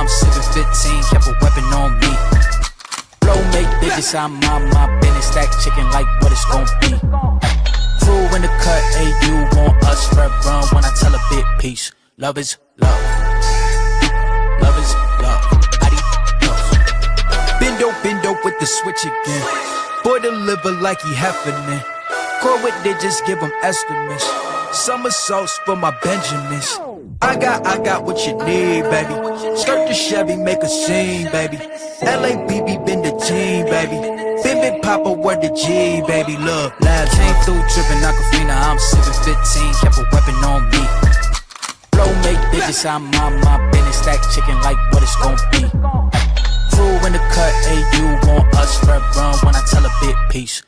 I'm sipping 15, kept a weapon on me. Blow make digits, I'm on my business. Stack chicken like what it's gon' be. Crew in the cut, hey, you want us, red run when I tell a bit peace. Love is love. Love is love. Adios. Bendo with the switch again. Boy deliver like he happening. Core with digits, give him estimates. Somersaults for my Benjamins. I got what you need, baby. Skirt the Chevy, make a scene, baby. LABB been the team, baby. Big Papa, word the G, baby. Look, lab came through trippin' Aquafina. I'm sippin' 15, kept a weapon on me. Blow make digits, I'm on my business. Stack chicken like what it's gon' be. Crew in the cut, hey, you want us, red run when I tell a bit peace.